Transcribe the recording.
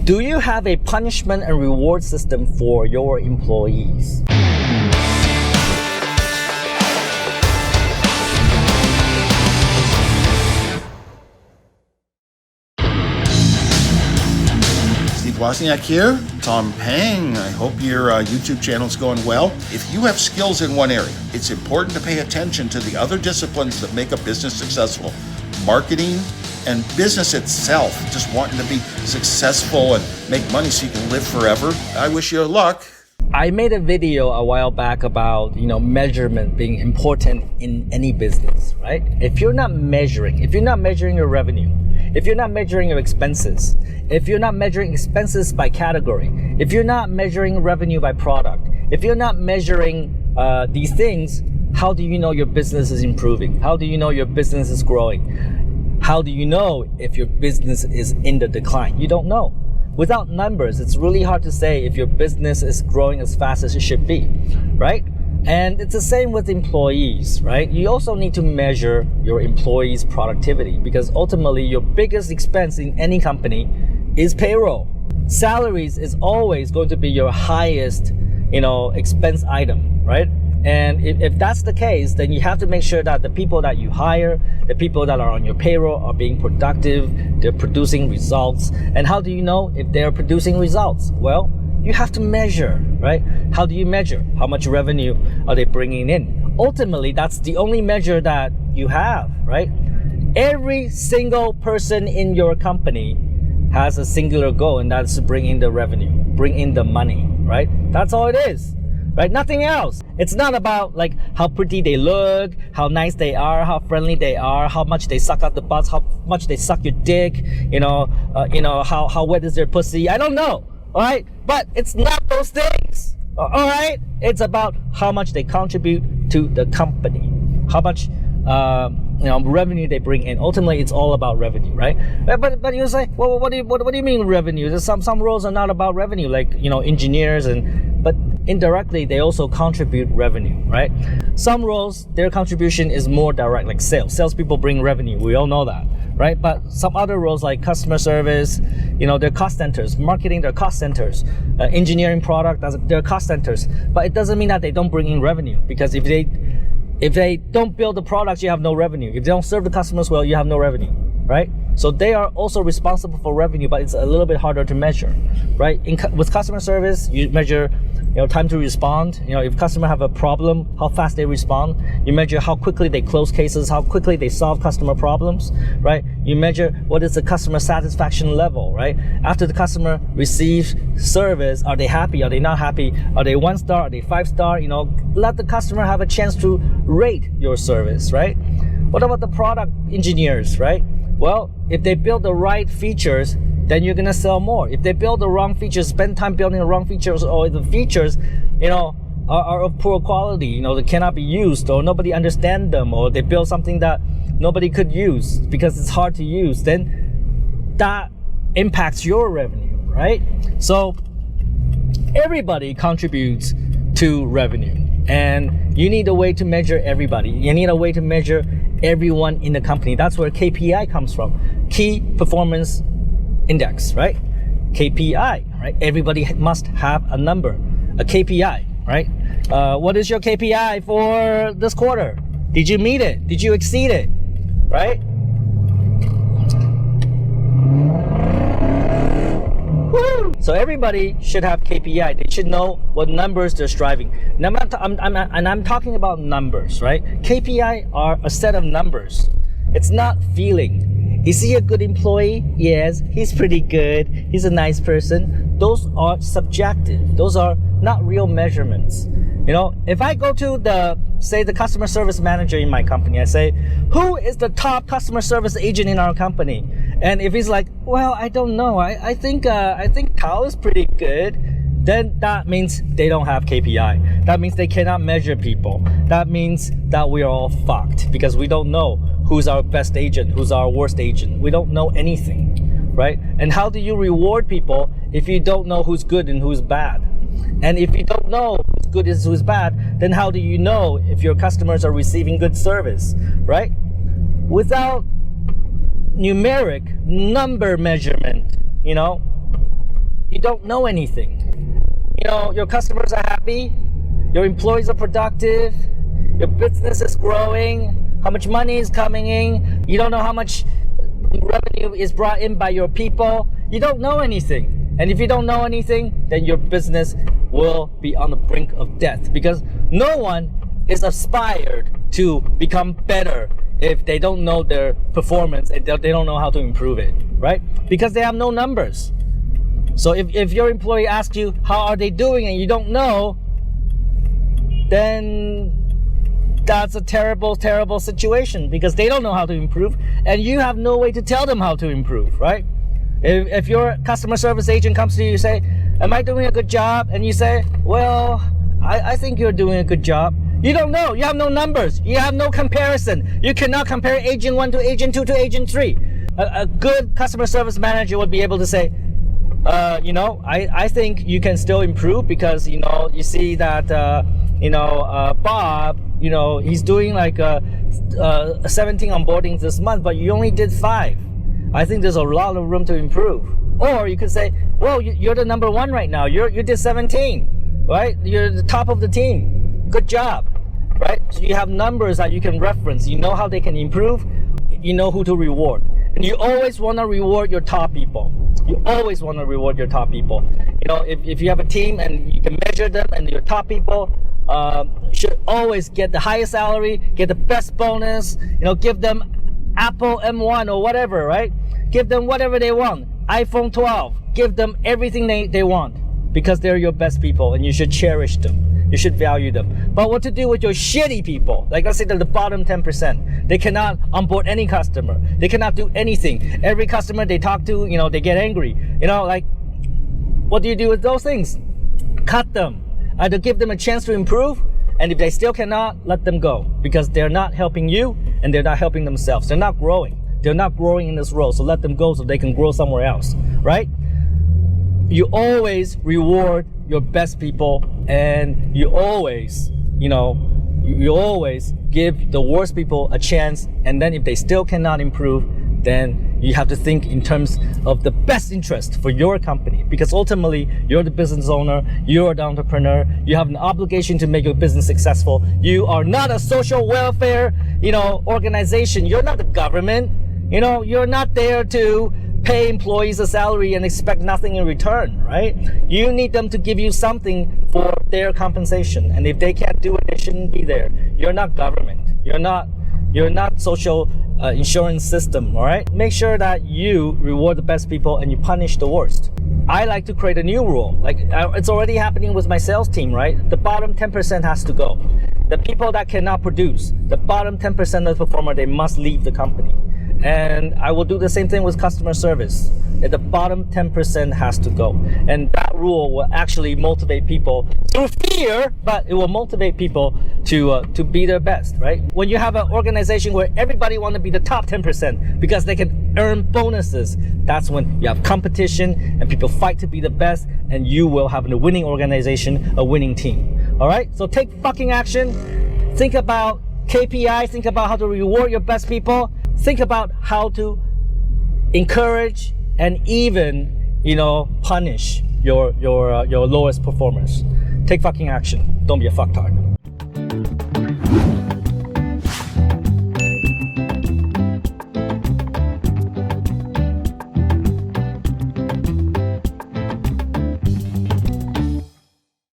Do you have a punishment and reward system for your employees? Wozniak here, Tom Peng. I hope your YouTube channel is going well. If you have skills in one area, it's important to pay attention to the other disciplines that make a business successful. Marketing and business itself, just wanting to be successful and make money so you can live forever. I wish you luck. I made a video a while back about, measurement being important in any business, right? If you're not measuring your revenue, if you're not measuring your expenses, if you're not measuring expenses by category, if you're not measuring revenue by product, if you're not measuring these things, how do you know your business is improving? How do you know your business is growing? How do you know if your business is in the decline? You don't know. Without numbers, it's really hard to say if your business is growing as fast as it should be, right? And it's the same with employees, right? You also need to measure your employees' productivity because ultimately your biggest expense in any company is payroll. Salaries is always going to be your highest, expense item, right? And if that's the case, then you have to make sure that the people that you hire, the people that are on your payroll are being productive, they're producing results. And how do you know if they're producing results? Well, you have to measure, right? How do you measure? How much revenue are they bringing in? Ultimately, that's the only measure that you have, right? Every single person in your company has a singular goal, and that's to bring in the revenue, bring in the money, right? That's all it is. Right? Nothing else. It's not about like how pretty they look, how nice they are, how friendly they are, how much they suck out the butts, how much they suck your dick, how wet is their pussy. I don't know. All right? But it's not those things. All right? It's about how much they contribute to the company. How much revenue they bring in. Ultimately, it's all about revenue, right? But you say, well, what do you mean revenue? There's some roles are not about revenue, like engineers but indirectly they also contribute revenue, right? Some roles, their contribution is more direct, like sales. Salespeople bring revenue. We all know that, right? But some other roles like customer service, they're cost centers. Marketing, they're cost centers. Engineering, product, they're cost centers. But it doesn't mean that they don't bring in revenue, because if they don't build the products, you have no revenue. If they don't serve the customers well, you have no revenue, right? So they are also responsible for revenue, but it's a little bit harder to measure, right? With customer service, you measure time to respond. If customer have a problem, how fast they respond. You measure how quickly they close cases, how quickly they solve customer problems, right? You measure what is the customer satisfaction level, right? After the customer receives service, are they happy? Are they not happy? Are they 1 star? Are they 5 star? Let the customer have a chance to rate your service, right? What about the product engineers, right? Well, if they build the right features, then you're gonna sell more. If they build the wrong features, spend time building the wrong features, or the features, are of poor quality, they cannot be used, or nobody understands them, or they build something that nobody could use because it's hard to use, then that impacts your revenue, right? So everybody contributes to revenue, and you need a way to measure everybody. You need a way to measure everyone in the company. That's where KPI comes from. Key Performance Index, right? KPI, right? Everybody must have a number, a KPI, right? What is your KPI for this quarter? Did you meet it? Did you exceed it? Right? Woo! So everybody should have KPI. They should know what numbers they're striving. And I'm talking about numbers, right? KPI are a set of numbers. It's not feeling. Is he a good employee? Yes, he's pretty good. He's a nice person. Those are subjective. Those are not real measurements. If I go to the customer service manager in my company, I say, who is the top customer service agent in our company? And if he's like, well, I don't know. I think Tao is pretty good. Then that means they don't have KPI. That means they cannot measure people. That means that we are all fucked because we don't know who's our best agent, who's our worst agent. We don't know anything, right? And how do you reward people if you don't know who's good and who's bad? And if you don't know who's good and who's bad, then how do you know if your customers are receiving good service, right? Without numeric number measurement, you don't know anything. You know, your customers are happy, your employees are productive, your business is growing, how much money is coming in, you don't know how much revenue is brought in by your people. You don't know anything. And if you don't know anything, then your business will be on the brink of death, because no one is aspired to become better if they don't know their performance and they don't know how to improve it, right? Because they have no numbers. So if your employee asks you how are they doing and you don't know, then that's a terrible, terrible situation, because they don't know how to improve and you have no way to tell them how to improve, right? If your customer service agent comes to you and say, am I doing a good job? And you say, well, I think you're doing a good job. You don't know. You have no numbers. You have no comparison. You cannot compare agent 1 to agent 2 to agent 3. A good customer service manager would be able to say, I think you can still improve, because, you see that, Bob, he's doing like 17 onboardings this month, but you only did 5. I think there's a lot of room to improve. Or you could say, well, you're the number 1 right now. You did 17, right? You're the top of the team. Good job, right? So you have numbers that you can reference. You know how they can improve. You know who to reward. And you always want to reward your top people. You always want to reward your top people. If you have a team and you can measure them, and your top people should always get the highest salary, get the best bonus, give them Apple M1 or whatever, right? Give them whatever they want. iPhone 12. Give them everything they want, because they're your best people and you should cherish them. You should value them. But what to do with your shitty people? Like, let's say they're the bottom 10%. They cannot onboard any customer. They cannot do anything. Every customer they talk to, they get angry. What do you do with those things? Cut them. Either give them a chance to improve, and if they still cannot, let them go, because they're not helping you and they're not helping themselves. They're not growing. They're not growing in this role, so let them go so they can grow somewhere else, right? You always reward your best people, and you always, you always give the worst people a chance, and then if they still cannot improve, then you have to think in terms of the best interest for your company, because ultimately you're the business owner, you're the entrepreneur, you have an obligation to make your business successful. You are not a social welfare, organization. You're not the government. You're not there to pay employees a salary and expect nothing in return, right? You need them to give you something for their compensation, and if they can't do it, they shouldn't be there. You're not government. You're not social insurance system, all right? Make sure that you reward the best people and you punish the worst. I like to create a new rule. Like, it's already happening with my sales team, right? The bottom 10% has to go. The people that cannot produce, the bottom 10% of the performer, they must leave the company. And I will do the same thing with customer service. The bottom 10% has to go. And that rule will actually motivate people through fear, but it will motivate people to be their best, right? When you have an organization where everybody wants to be the top 10% because they can earn bonuses, that's when you have competition and people fight to be the best, and you will have a winning organization, a winning team. All right? So take fucking action. Think about KPI. Think about how to reward your best people. Think about how to encourage and even, punish your lowest performers. Take fucking action. Don't be a fucktard.